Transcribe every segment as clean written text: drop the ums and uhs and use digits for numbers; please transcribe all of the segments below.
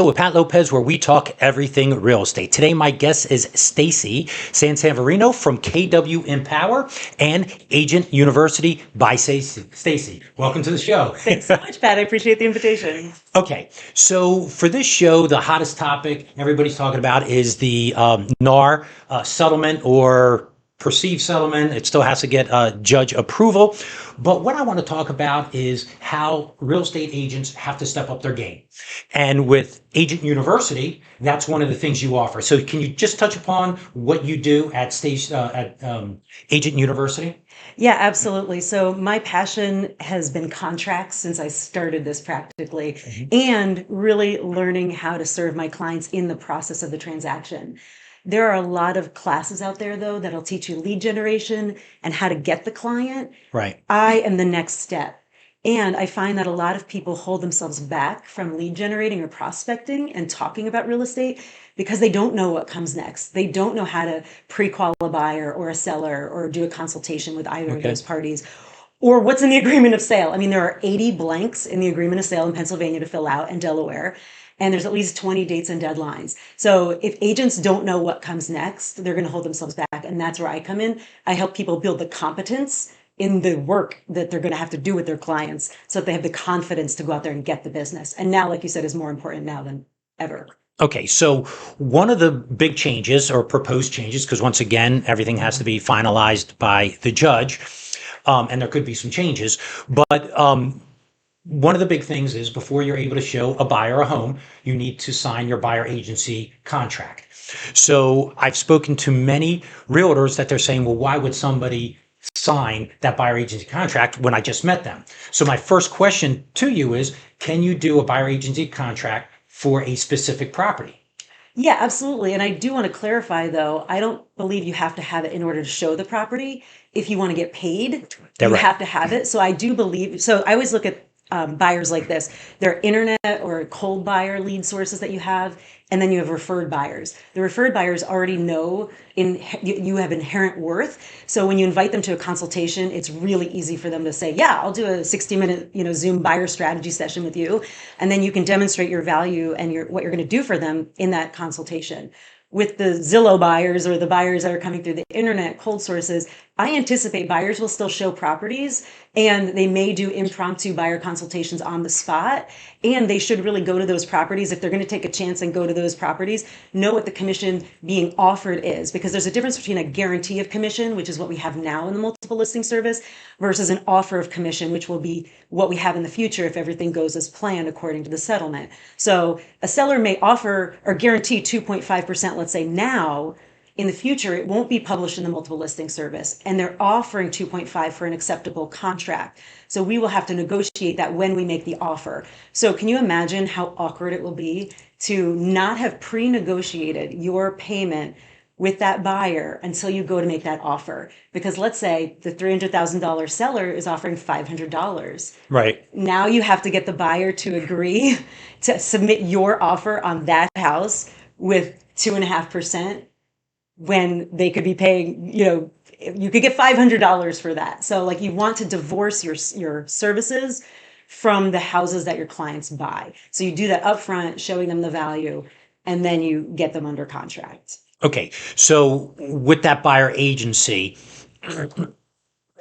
with Pat Lopez, where we talk everything real estate. Today, my guest is Stacy Sanseverino from KW Empower and Agent University by Stacy. Welcome to the show. Thanks so much, Pat. I appreciate the invitation. Okay, so for this show, the hottest topic everybody's talking about is the NAR settlement or perceived settlement. It still has to get judge approval. But what I want to talk about is how real estate agents have to step up their game. And with Agent University, that's one of the things you offer. So can you just touch upon what you do at Agent University? Yeah, absolutely. So my passion has been contracts since I started this practically, and really learning how to serve my clients in the process of the transaction. There are a lot of classes out there, though, that'll teach you lead generation and how to get the client. Right. I am the next step. And I find that a lot of people hold themselves back from lead generating or prospecting and talking about real estate because they don't know what comes next. They don't know how to pre-qual a buyer or a seller or do a consultation with either of those parties. Or what's in the agreement of sale. I mean, there are 80 blanks in the agreement of sale in Pennsylvania to fill out and Delaware. And there's at least 20 dates and deadlines. So if agents don't know what comes next, they're going to hold themselves back. And that's where I come in. I help people build the competence in the work that they're going to have to do with their clients so that they have the confidence to go out there and get the business. And now, like you said, is more important now than ever. Okay, so one of the big changes or proposed changes, because once again, everything has to be finalized by the judge, and there could be some changes, but one of the big things is before you're able to show a buyer a home, you need to sign your buyer agency contract. So I've spoken to many realtors that they're saying, well, why would somebody sign that buyer agency contract when I just met them? So my first question to you is, can you do a buyer agency contract for a specific property? Yeah, absolutely. And I do want to clarify, though, I don't believe you have to have it in order to show the property. If you want to get paid, you have to have it. So I do believe, so I always look at buyers like this. There are internet or cold buyer lead sources that you have, and then you have referred buyers. The referred buyers already know you have inherent worth. So when you invite them to a consultation, it's really easy for them to say, yeah, I'll do a 60-minute Zoom buyer strategy session with you. And then you can demonstrate your value and what you're going to do for them in that consultation. With the Zillow buyers or the buyers that are coming through the internet cold sources, I anticipate buyers will still show properties and they may do impromptu buyer consultations on the spot. And they should really go to those properties. If they're going to take a chance and go to those properties, know what the commission being offered is, because there's a difference between a guarantee of commission, which is what we have now in the multiple listing service, versus an offer of commission, which will be what we have in the future if everything goes as planned according to the settlement. So a seller may offer or guarantee 2.5%, let's say now. In the future, it won't be published in the multiple listing service, and they're offering 2.5 for an acceptable contract. So we will have to negotiate that when we make the offer. So can you imagine how awkward it will be to not have pre-negotiated your payment with that buyer until you go to make that offer? Because let's say the $300,000 seller is offering $500. Right. Now you have to get the buyer to agree to submit your offer on that house with 2.5%. When they could be paying, you could get $500 for that. So like you want to divorce your services from the houses that your clients buy. So you do that upfront, showing them the value, and then you get them under contract. Okay. So with that buyer agency,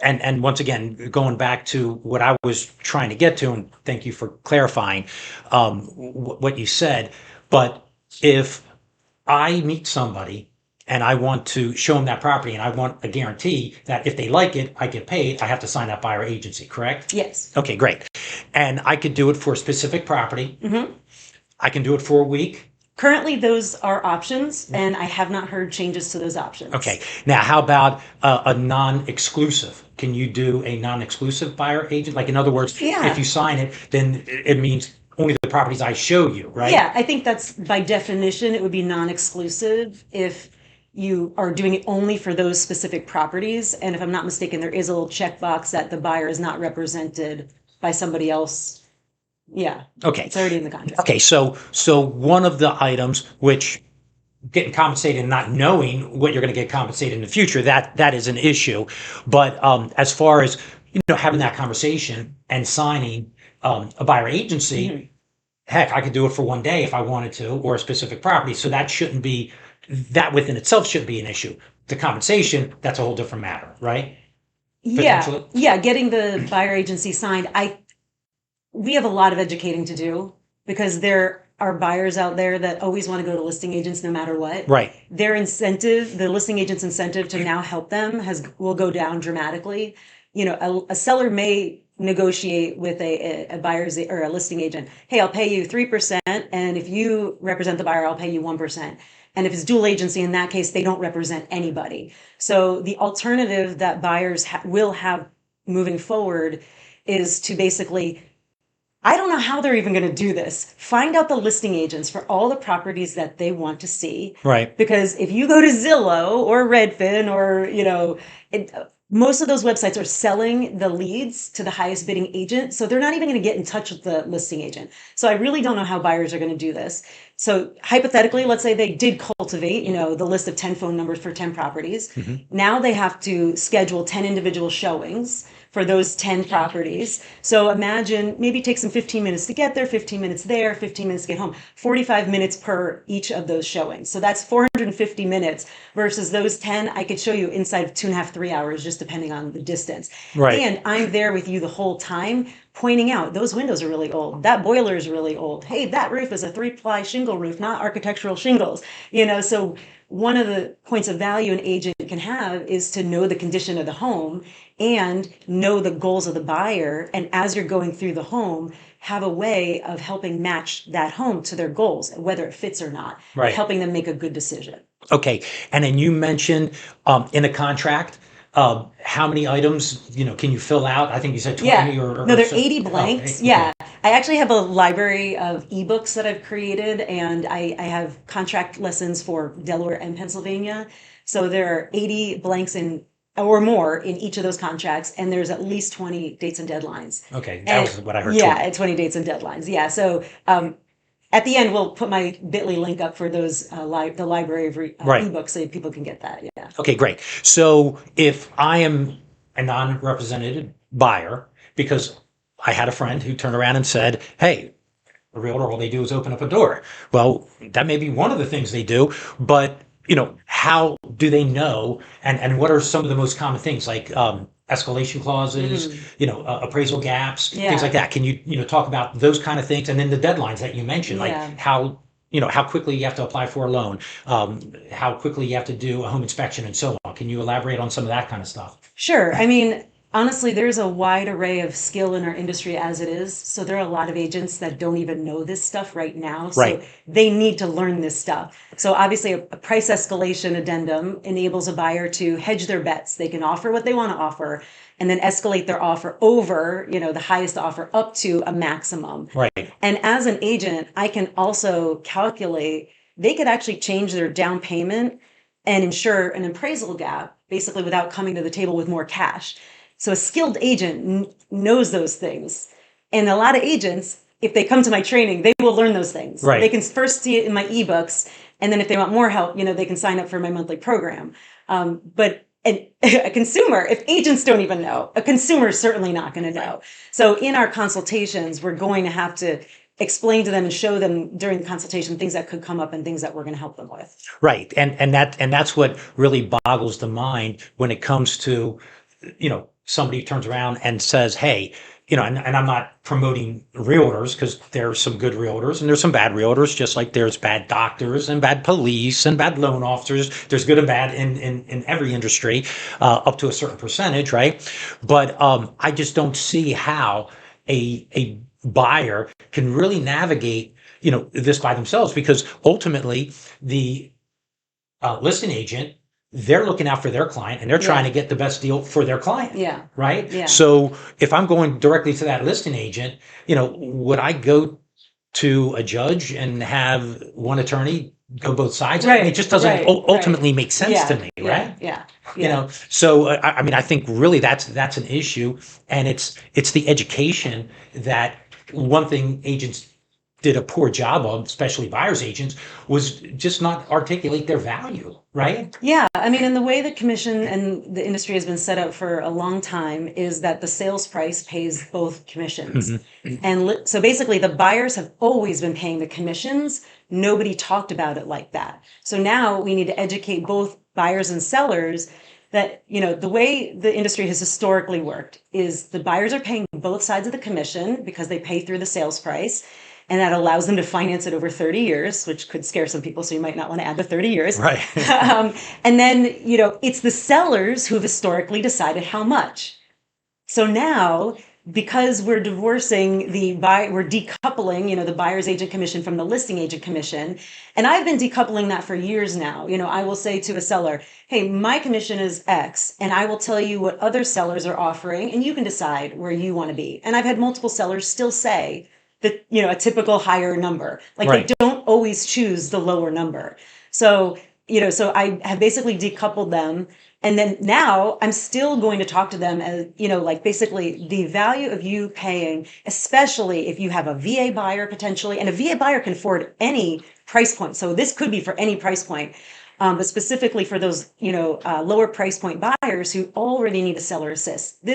and once again, going back to what I was trying to get to, and thank you for clarifying what you said, but if I meet somebody and I want to show them that property and I want a guarantee that if they like it, I get paid, I have to sign that buyer agency, correct? Yes. Okay, great. And I could do it for a specific property. Mm-hmm. I can do it for a week. Currently, those are options, and I have not heard changes to those options. Okay. Now, how about a non-exclusive? Can you do a non-exclusive buyer agent? Like, in other words, if you sign it, then it means only the properties I show you, right? Yeah, I think that's by definition, it would be non-exclusive if you are doing it only for those specific properties. And if I'm not mistaken, there is a little checkbox that the buyer is not represented by somebody else. Yeah. Okay. It's already in the contract. Okay. So one of the items which getting compensated and not knowing what you're going to get compensated in the future, that is an issue. But as far as having that conversation and signing a buyer agency, heck, I could do it for one day if I wanted to, or a specific property. So that within itself shouldn't be an issue. The compensation, that's a whole different matter, right? Yeah, Potentially. yeah, getting the buyer agency signed. We have a lot of educating to do because there are buyers out there that always want to go to listing agents no matter what. Right. Their incentive, the listing agent's incentive to now help them will go down dramatically. A seller may negotiate with a buyer's or a listing agent. Hey, I'll pay you 3%, and if you represent the buyer, I'll pay you 1%. And if it's dual agency, in that case, they don't represent anybody. So the alternative that buyers will have moving forward is to basically, I don't know how they're even going to do this. Find out the listing agents for all the properties that they want to see. Right. Because if you go to Zillow or Redfin or, most of those websites are selling the leads to the highest bidding agent. So they're not even going to get in touch with the listing agent. So I really don't know how buyers are going to do this. So hypothetically, let's say they did cultivate, the list of 10 phone numbers for 10 properties. Mm-hmm. Now they have to schedule 10 individual showings for those 10 properties. So imagine maybe it takes them 15 minutes to get there, 15 minutes there, 15 minutes to get home, 45 minutes per each of those showings. So that's 450 minutes versus those 10 I could show you inside of 2.5, 3 hours, just depending on the distance. Right. And I'm there with you the whole time, pointing out those windows are really old. That boiler is really old. Hey, that roof is a 3-ply shingle roof, not architectural shingles. So one of the points of value an agent can have is to know the condition of the home and know the goals of the buyer. And as you're going through the home, have a way of helping match that home to their goals, whether it fits or not, Right. helping them make a good decision. Okay. And then you mentioned in a contract, how many items, can you fill out? I think you said 20 Yeah. or No, there are so. 80 blanks. Okay. Yeah. I actually have a library of ebooks that I've created, and I have contract lessons for Delaware and Pennsylvania. So there are 80 blanks or more in each of those contracts, and there's at least 20 dates and deadlines. Okay. That was what I heard. Yeah, 20. 20 dates and deadlines. Yeah. So at the end, we'll put my bit.ly link up for those the library of Right. ebooks so people can get that. Yeah. Okay, great. So if I am a non-represented buyer, because I had a friend who turned around and said, hey, a realtor, all they do is open up a door. Well, that may be one of the things they do, but how do they know? And what are some of the most common things like escalation clauses, appraisal gaps, Yeah. things like that? Can you talk about those kind of things? And then the deadlines that you mentioned, Yeah. like how quickly you have to apply for a loan, how quickly you have to do a home inspection and so on. Can you elaborate on some of that kind of stuff? Sure. I mean, honestly, there's a wide array of skill in our industry as it is. So there are a lot of agents that don't even know this stuff right now. So Right. they need to learn this stuff. So obviously a price escalation addendum enables a buyer to hedge their bets. They can offer what they want to offer and then escalate their offer over, the highest offer up to a maximum. Right. And as an agent, I can also calculate, they could actually change their down payment and ensure an appraisal gap, basically without coming to the table with more cash. So a skilled agent knows those things. And a lot of agents, if they come to my training, they will learn those things. Right. They can first see it in my ebooks. And then if they want more help, they can sign up for my monthly program. But a consumer, if agents don't even know, a consumer is certainly not going to know. So in our consultations, we're going to have to explain to them and show them during the consultation things that could come up and things that we're going to help them with. Right. And that's what really boggles the mind when it comes to, somebody turns around and says, hey, and I'm not promoting realtors because there's some good realtors and there's some bad realtors, just like there's bad doctors and bad police and bad loan officers. There's good and bad in every industry, up to a certain percentage, right? But I just don't see how a buyer can really navigate, this by themselves, because ultimately the listing agent, they're looking out for their client and they're trying to get the best deal for their client. Yeah. Right. Yeah. So if I'm going directly to that listing agent, would I go to a judge and have one attorney go both sides? Right. I mean, it just doesn't ultimately make sense Yeah. to me. Right. Yeah. So I mean, I think really that's an issue, and it's the education that one thing agents did a poor job of, especially buyer's agents, was just not articulate their value, right? Yeah, I mean, and the way the commission and the industry has been set up for a long time is that the sales price pays both commissions. And so basically, the buyers have always been paying the commissions. Nobody talked about it like that. So now we need to educate both buyers and sellers that, the way the industry has historically worked is the buyers are paying both sides of the commission because they pay through the sales price. And that allows them to finance it over 30 years, which could scare some people. So you might not want to add the 30 years. Right. And then, it's the sellers who've historically decided how much. So now, because we're divorcing we're decoupling, the buyer's agent commission from the listing agent commission. And I've been decoupling that for years now. I will say to a seller, hey, my commission is X, and I will tell you what other sellers are offering, and you can decide where you want to be. And I've had multiple sellers still say, a typical higher number. Like Right. They don't always choose the lower number. So, so I have basically decoupled them. And then now I'm still going to talk to them as, like basically the value of you paying, especially if you have a VA buyer potentially, and a VA buyer can afford any price point. So this could be for any price point. But specifically for those, lower price point buyers who already need a seller assist.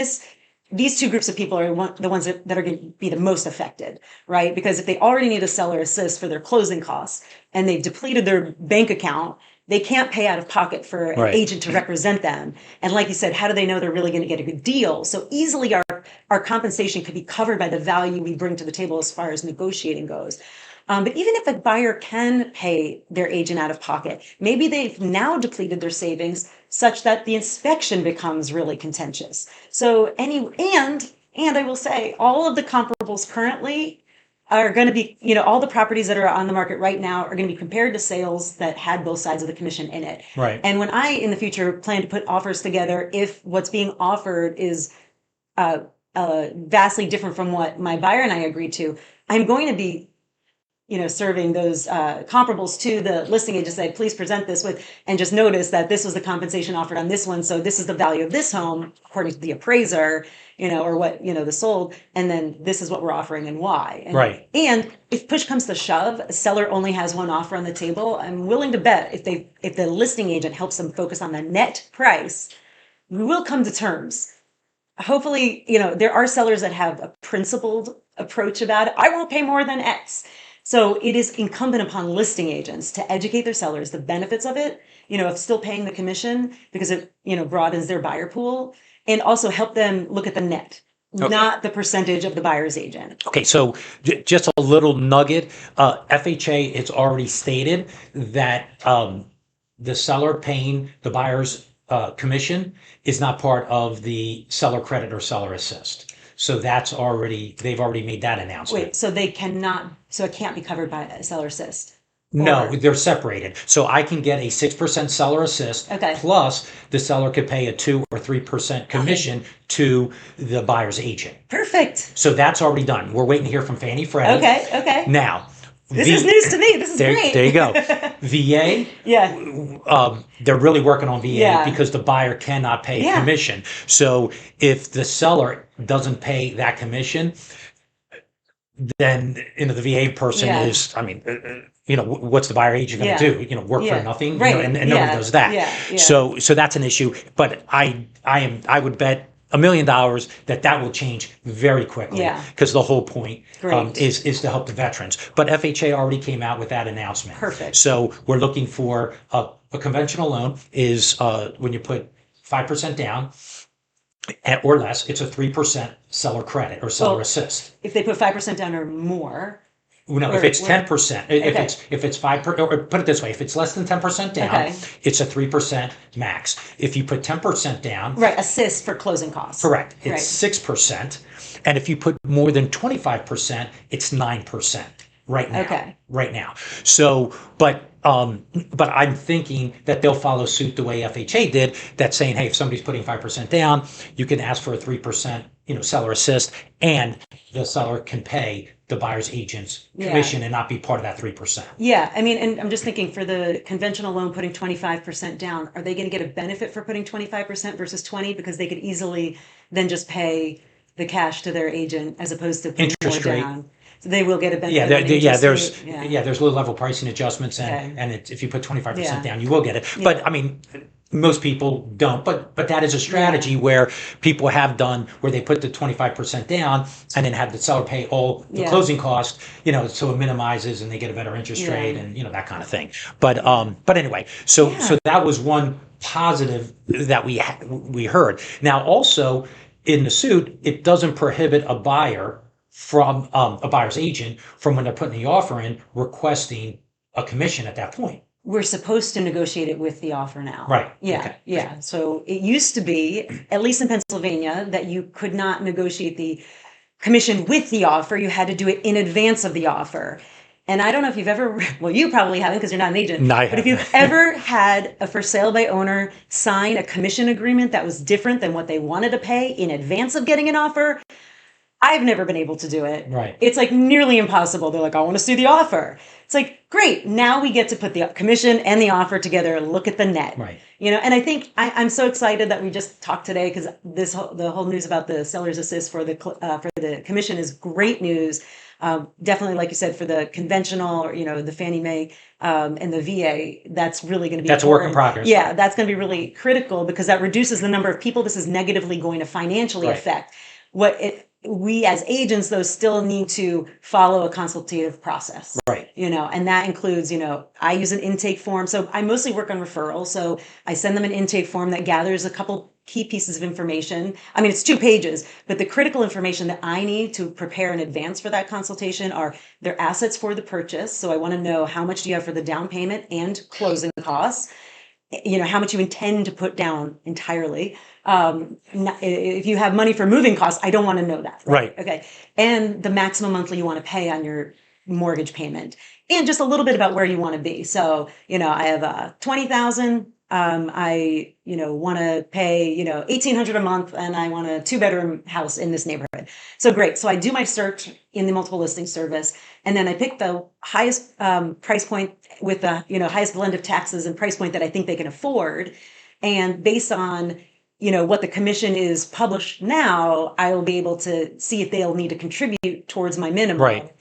These two groups of people are the ones that are going to be the most affected, right? Because if they already need a seller assist for their closing costs and they've depleted their bank account, they can't pay out of pocket for an agent to represent them. And like you said, how do they know they're really going to get a good deal? So easily our compensation could be covered by the value we bring to the table as far as negotiating goes. But even if a buyer can pay their agent out of pocket, maybe they've now depleted their savings such that the inspection becomes really contentious. So and I will say all of the comparables currently are going to be, all the properties that are on the market right now are going to be compared to sales that had both sides of the commission in it. Right. And when I, in the future, plan to put offers together, if what's being offered is vastly different from what my buyer and I agreed to, I'm going to be serving those comparables to the listing agent, say, please present this with, and just notice that this was the compensation offered on this one. So this is the value of this home, according to the appraiser, or what, the sold. And then this is what we're offering and why. Right. And if push comes to shove, a seller only has one offer on the table. I'm willing to bet if the listing agent helps them focus on the net price, we will come to terms. Hopefully, there are sellers that have a principled approach about it. I won't pay more than X. So it is incumbent upon listing agents to educate their sellers the benefits of it, of still paying the commission because it, broadens their buyer pool, and also help them look at the net, not the percentage of the buyer's agent. Okay, so just a little nugget. FHA, it's already stated that the seller paying the buyer's commission is not part of the seller credit or seller assist. So they've already made that announcement. Wait, so it can't be covered by a seller assist? No, they're separated. So I can get a 6% seller assist, plus the seller could pay a 2 or 3% commission to the buyer's agent. Perfect. So that's already done. We're waiting to hear from Fannie Freddie. Okay. Now, this is news to me. This is great. There you go. VA, they're really working on VA because the buyer cannot pay a commission. So if the seller doesn't pay that commission, then the VA person is, what's the buyer agent going to do? Work for nothing, and nobody does that. Yeah. So that's an issue. But I would bet $1 million that will change very quickly because the whole point is to help the veterans. But FHA already came out with that announcement. Perfect. So we're looking for a conventional loan is when you put 5% down or less, it's a 3% seller credit or seller assist. If they put 5% down or more. No, if it's 10%, if it's 5%, or put it this way, if it's less than 10% down, it's a 3% max. If you put 10% down, assist for closing costs. Correct. It's 6%, and if you put more than 25%, it's 9% right now. Right now. So, but I'm thinking that they'll follow suit the way FHA did. That's saying, hey, if somebody's putting 5% down, you can ask for a 3%, seller assist, and the seller can pay the buyer's agent's commission and not be part of that 3%. Yeah, and I'm just thinking for the conventional loan putting 25% down, are they going to get a benefit for putting 25% versus 20 because they could easily then just pay the cash to their agent as opposed to putting more down? So they will get a benefit. Yeah, of an interest rate. there's low level pricing adjustments, Okay. and if you put 25% Yeah. down, you will get it. Yeah. But I mean, most people don't. But that is a strategy Yeah. where people have done where they put the 25% down and then have the seller pay all the Yeah. closing cost, so it minimizes and they get a better interest Yeah. rate and that kind of thing. But anyway, so Yeah. that was one positive that we heard. Now also in the suit, it doesn't prohibit a buyer from a buyer's agent from when they're putting the offer in requesting a commission at that point. We're supposed to negotiate it with the offer now. Right. Yeah. Okay. Yeah. So it used to be, at least in Pennsylvania, that you could not negotiate the commission with the offer. You had to do it in advance of the offer. And I don't know if you've ever, well, you probably haven't because you're not an agent. No, I but if you've ever had a for sale by owner sign a commission agreement that was different than what they wanted to pay in advance of getting an offer, I've never been able to do it. Right. It's like nearly impossible. They're like, I want to see the offer. It's like, great. Now we get to put the commission and the offer together and look at the net. Right. And I think I'm so excited that we just talked today because the whole news about the seller's assist for the commission is great news. Definitely, like you said, for the conventional, the Fannie Mae and the VA, that's really going to be That's important. a work in progress. Yeah, that's going to be really critical because that reduces the number of people this is negatively going to financially affect. We as agents, though, still need to follow a consultative process. Right. And that includes, I use an intake form. So I mostly work on referrals. So I send them an intake form that gathers a couple key pieces of information. I mean, it's 2 pages, but the critical information that I need to prepare in advance for that consultation are their assets for the purchase. So I want to know how much do you have for the down payment and closing costs. How much you intend to put down entirely. If you have money for moving costs, I don't want to know that. Right. Okay. And the maximum monthly you want to pay on your mortgage payment and just a little bit about where you want to be. So, I have 20,000. I, want to pay, 1,800 a month and I want a 2-bedroom house in this neighborhood. So great. So I do my search in the multiple listing service and then I pick the highest price point with the, highest blend of taxes and price point that I think they can afford. And based on, what the commission is published now, I will be able to see if they'll need to contribute towards my minimum. Right.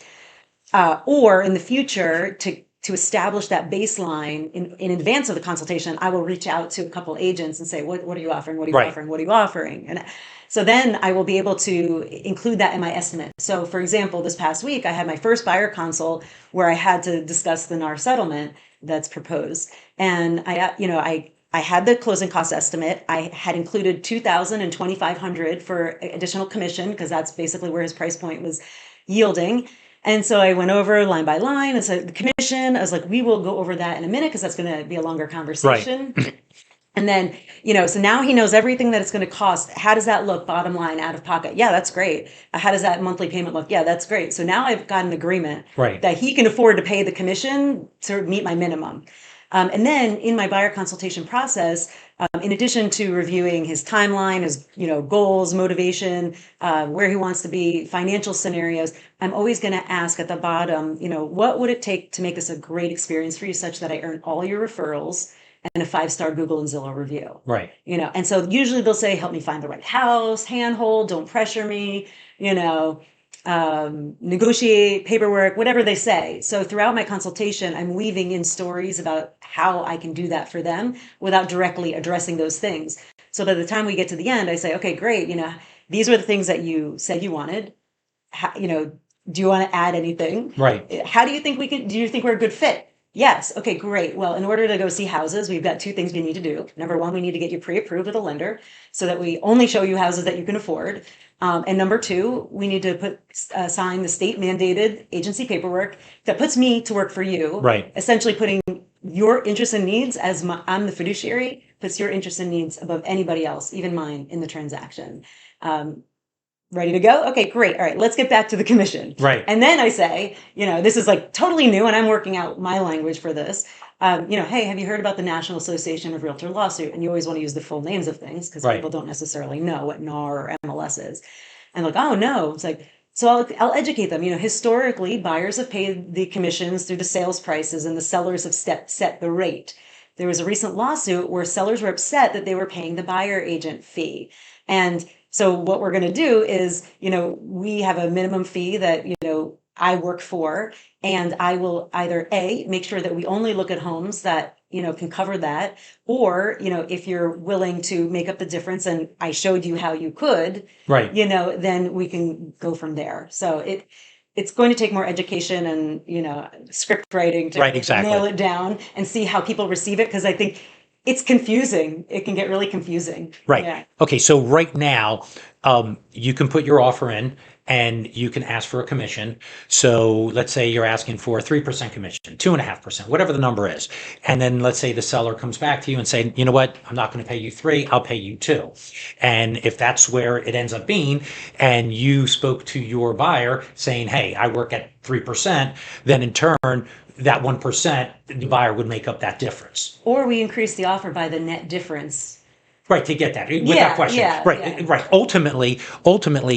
Or in the future to establish that baseline in advance of the consultation, I will reach out to a couple agents and say, what are you offering? What are you offering? What are you offering? And so then I will be able to include that in my estimate. So for example, this past week, I had my first buyer consult where I had to discuss the NAR settlement that's proposed. And I had the closing cost estimate. I had included $2,000 and $2,500 for additional commission because that's basically where his price point was yielding. And so I went over line by line and said the commission. I was like, we will go over that in a minute because that's going to be a longer conversation. Right. And then, so now he knows everything that it's going to cost. How does that look bottom line out of pocket? Yeah, that's great. How does that monthly payment look? Yeah, that's great. So now I've got an agreement that he can afford to pay the commission to meet my minimum. And then in my buyer consultation process, in addition to reviewing his timeline, his goals, motivation, where he wants to be, financial scenarios, I'm always going to ask at the bottom, what would it take to make this a great experience for you such that I earn all your referrals and a 5-star Google and Zillow review. Right. And so usually they'll say, help me find the right house, handhold, don't pressure me, negotiate paperwork, whatever they say. So throughout my consultation, I'm weaving in stories about how I can do that for them without directly addressing those things. So by the time we get to the end, I say, okay, great. These were the things that you said you wanted. Do you want to add anything? Right. How do you think do you think we're a good fit? Yes. Okay, great. Well, in order to go see houses, we've got 2 things we need to do. Number 1, we need to get you pre-approved with a lender so that we only show you houses that you can afford. And number 2, we need to sign the state mandated agency paperwork that puts me to work for you. Right. Essentially putting your interests and needs I'm the fiduciary, puts your interests and needs above anybody else, even mine, in the transaction. Ready to go? Okay, great. All right, let's get back to the commission. Right. And then I say, this is like totally new and I'm working out my language for this. Hey, have you heard about the National Association of Realtor lawsuit? And you always want to use the full names of things because people don't necessarily know what NAR or MLS is. And like, oh no, it's like, so I'll educate them. Historically, buyers have paid the commissions through the sales prices and the sellers have set the rate. There was a recent lawsuit where sellers were upset that they were paying the buyer agent fee. And so what we're going to do is, we have a minimum fee that, I work for, and I will either A, make sure that we only look at homes that, can cover that, or, if you're willing to make up the difference and I showed you how you could, Right. Then we can go from there. So it's going to take more education and, script writing to Right, exactly. nail it down and see how people receive it. Because I think it's confusing. It can get really confusing. Right. Yeah. Okay. So right now, you can put your offer in and you can ask for a commission. So let's say you're asking for a 3% commission, 2.5%, whatever the number is. And then let's say the seller comes back to you and say, you know what, I'm not going to pay you 3, I'll pay you 2. And if that's where it ends up being, and you spoke to your buyer saying, hey, I work at 3%, then in turn, that 1%, the buyer would make up that difference. Or we increase the offer by the net difference. Right, to get that without question. Yeah, right, yeah. right. Ultimately,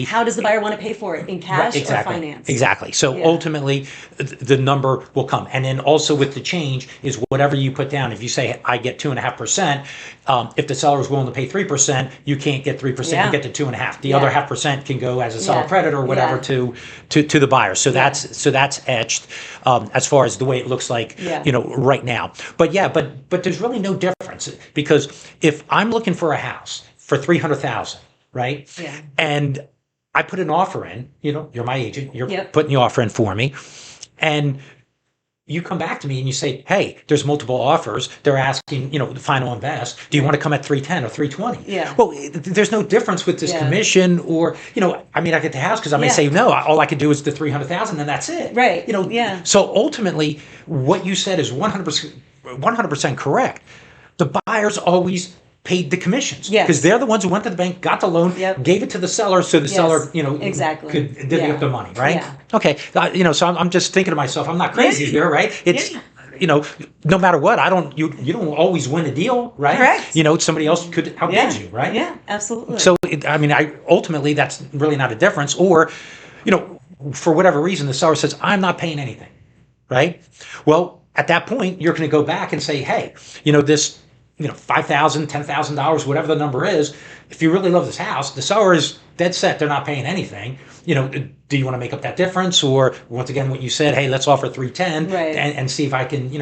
how does the buyer want to pay for it? In cash exactly, or finance? Exactly. So ultimately, the number will come. And then also with the change is whatever you put down. If you say I get 2.5%, if the seller is willing to pay 3%, you can't get 3%. You get the 2.5. The other 0.5% can go as a seller credit or whatever to the buyer. So that's etched as far as the way it looks like right now. But but there's really no difference, because if I'm looking for a house for 300,000, right? Yeah. And I put an offer in, you're my agent, you're putting the offer in for me. And you come back to me and you say, hey, there's multiple offers. They're asking, the final invest. Do you want to come at 310 or 320? Yeah. Well, there's no difference with this commission or, I get the house because I may say, no, all I could do is the 300,000 and that's it. Right. So ultimately, what you said is 100% correct. The buyers always paid the commissions because they're the ones who went to the bank, got the loan, gave it to the seller, so the seller, exactly could divvy up the money, right? Yeah. Okay, so I'm just thinking to myself, I'm not crazy here, right? It's no matter what, you don't always win a deal, right? Correct. Somebody else could outbid you, right? Yeah, absolutely. So ultimately that's really not a difference, or for whatever reason the seller says I'm not paying anything, right? Well, at that point you're going to go back and say, hey, this $5,000, $10,000, whatever the number is. If you really love this house, the seller is dead set. They're not paying anything. Do you want to make up that difference? Or once again, what you said, hey, let's offer 310 and see if I can,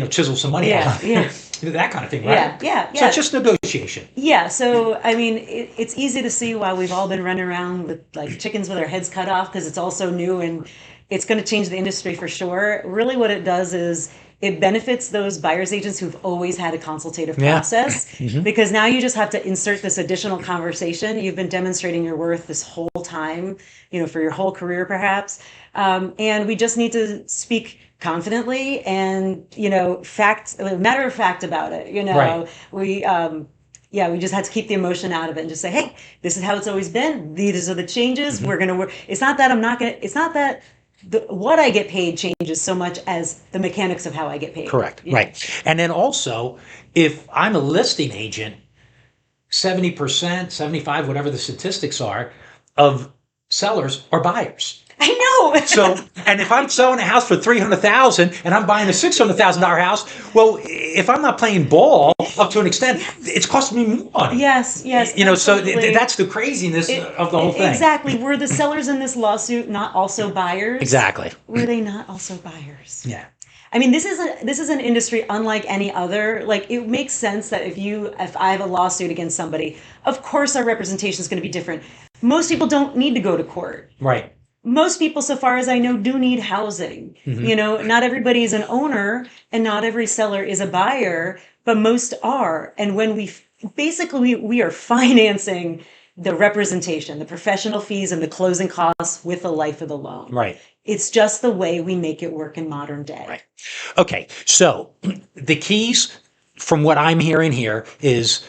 chisel some money out. Yeah. That kind of thing, right? Yeah. So it's just negotiation. Yeah. So, it's easy to see why we've all been running around with like chickens with our heads cut off, because it's all so new and it's going to change the industry for sure. Really what it does is it benefits those buyer's agents who've always had a consultative process, because now you just have to insert this additional conversation. You've been demonstrating your worth this whole time, for your whole career perhaps. And we just need to speak confidently and, matter of fact about it. Right. We just had to keep the emotion out of it and just say, hey, this is how it's always been. These are the changes. We're going to work. It's not that what I get paid changes so much as the mechanics of how I get paid. Correct. Right. And then also, if I'm a listing agent, 70%, 75%, whatever the statistics are, of sellers are buyers. I know. So, and if I'm selling a house for $300,000 and I'm buying a $600,000 house, well, if I'm not playing ball up to an extent, it's costing me more money. Yes. So that's the craziness of the whole thing. Exactly. Were the sellers in this lawsuit not also buyers? Exactly. Were they not also buyers? Yeah. This is an industry unlike any other. Like, it makes sense that if I have a lawsuit against somebody, of course our representation is going to be different. Most people don't need to go to court. Right. Most people, so far as I know, do need housing. Not everybody is an owner and not every seller is a buyer, but most are. And when we are financing the representation, the professional fees and the closing costs with the life of the loan. Right. It's just the way we make it work in modern day. Right. Okay. So the keys from what I'm hearing here is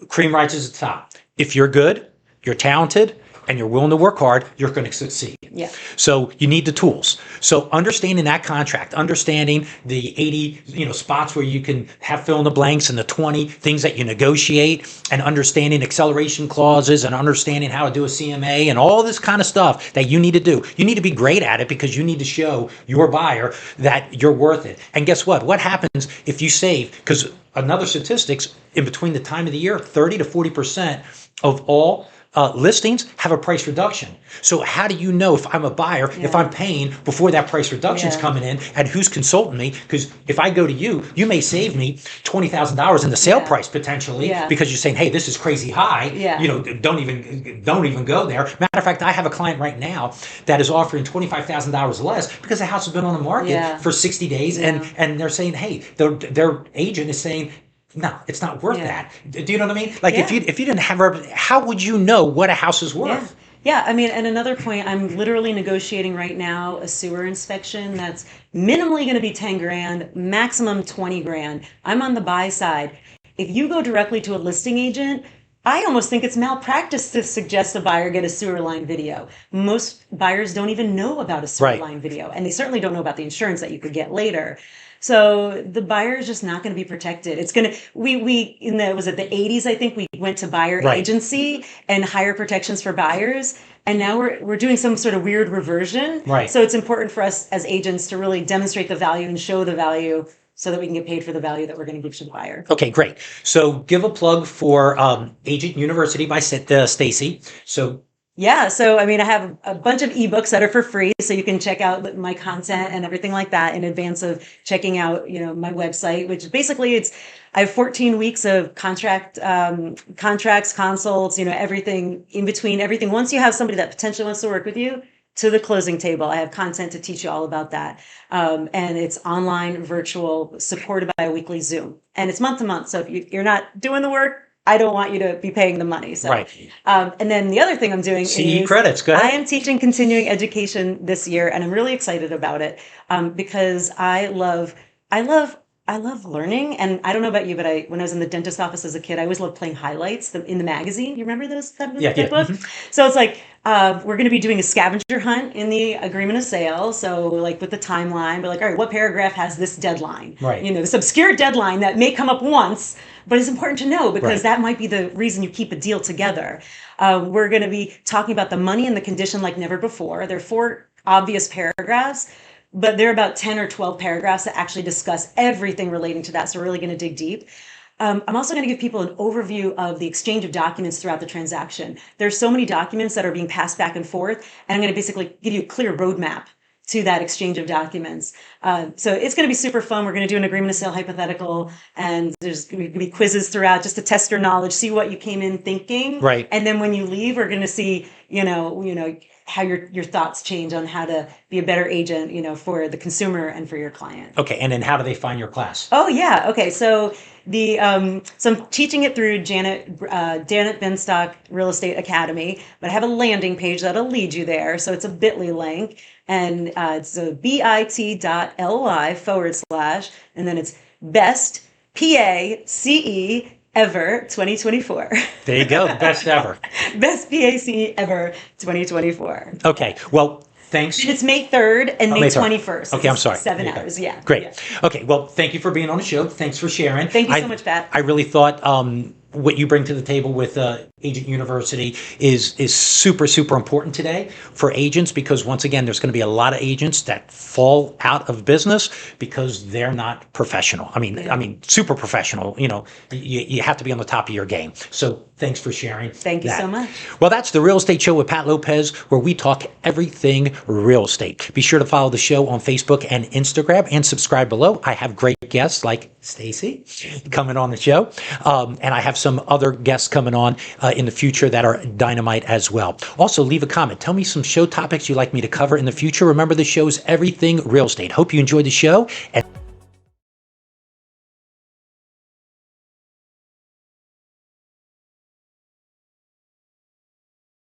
cream rises at the top. If you're good, you're talented, and you're willing to work hard, you're going to succeed. Yeah. So you need the tools. So understanding that contract, understanding the 80, spots where you can have fill in the blanks and the 20 things that you negotiate, and understanding acceleration clauses and understanding how to do a CMA and all this kind of stuff that you need to do. You need to be great at it because you need to show your buyer that you're worth it. And guess what? What happens if you save? Because another statistics, in between the time of the year, 30 to 40% of all listings have a price reduction. So how do you know if I'm a buyer, if I'm paying before that price reduction's coming in, and who's consulting me? Because if I go to you, you may save me $20,000 in the sale price potentially because you're saying, hey, this is crazy high. You know, don't even go there. Matter of fact, I have a client right now that is offering $25,000 less because the house has been on the market for 60 days, and they're saying, hey, their agent is saying, no, it's not worth that. Do you know what I mean? Like if you didn't have her, how would you know what a house is worth? Yeah, I mean, and another point, I'm literally negotiating right now a sewer inspection that's minimally going to be 10 grand, maximum 20 grand. I'm on the buy side. If you go directly to a listing agent, I almost think it's malpractice to suggest a buyer get a sewer line video. Most buyers don't even know about a sewer line video, and they certainly don't know about the insurance that you could get later. So the buyer is just not going to be protected. It's going to, was it the 80s, I think we went to buyer agency and higher protections for buyers. And now we're doing some sort of weird reversion. So it's important for us as agents to really demonstrate the value and show the value so that we can get paid for the value that we're going to give to the buyer. Okay, great. So give a plug for Agent University by Stacy. So yeah, so I mean, I have a bunch of ebooks that are for free, so you can check out my content and everything like that in advance of checking out, my website, which basically I have 14 weeks of contracts, consults, everything in between, everything. Once you have somebody that potentially wants to work with you, to the closing table, I have content to teach you all about that. And it's online, virtual, supported by a weekly Zoom. And it's month to month, so if you're not doing the work, I don't want you to be paying the money. So, and then the other thing I'm doing CE credits. Go ahead. I am teaching continuing education this year, and I'm really excited about it because I love learning. And I don't know about you, but when I was in the dentist office as a kid, I always loved playing highlights in the magazine. You remember those type of book? So it's like we're going to be doing a scavenger hunt in the agreement of sale. So like with the timeline, but like, all right, what paragraph has this deadline? This obscure deadline that may come up once, but it's important to know because that might be the reason you keep a deal together. We're going to be talking about the money and the condition like never before. There are 4 obvious paragraphs, but there are about 10 or 12 paragraphs that actually discuss everything relating to that. So we're really going to dig deep. I'm also going to give people an overview of the exchange of documents throughout the transaction. There's so many documents that are being passed back and forth, and I'm going to basically give you a clear roadmap to that exchange of documents. So it's going to be super fun. We're going to do an agreement of sale hypothetical, and there's going to be quizzes throughout just to test your knowledge, see what you came in thinking. And then when you leave, we're going to see, how your thoughts change on how to be a better agent, for the consumer and for your client. Okay, and then how do they find your class? Oh yeah, okay. So so I'm teaching it through Janet Benstock Real Estate Academy, but I have a landing page that'll lead you there. So it's a bit.ly link, and it's a bit.ly/, and then it's best PACE ever 2024. There you go, best ever. Best PACE ever 2024. Okay, well, thanks. It's May 3rd and May 21st. Okay, I'm sorry. 7 hours, Great. Yeah. Okay, well, thank you for being on the show. Thanks for sharing. Thank you so much, Pat. I really thought what you bring to the table with Agent University is super, super important today for agents, because once again, there's going to be a lot of agents that fall out of business because they're not professional. I mean, super professional. You have to be on the top of your game. So thanks for sharing. Thank you so much. Well, that's the Real Estate Show with Pat Lopez, where we talk everything real estate. Be sure to follow the show on Facebook and Instagram and subscribe below. I have great guests like Stacy coming on the show. And I have some other guests coming on in the future that are dynamite as well. Also, leave a comment. Tell me some show topics you'd like me to cover in the future. Remember, the show is everything real estate. Hope you enjoyed the show. And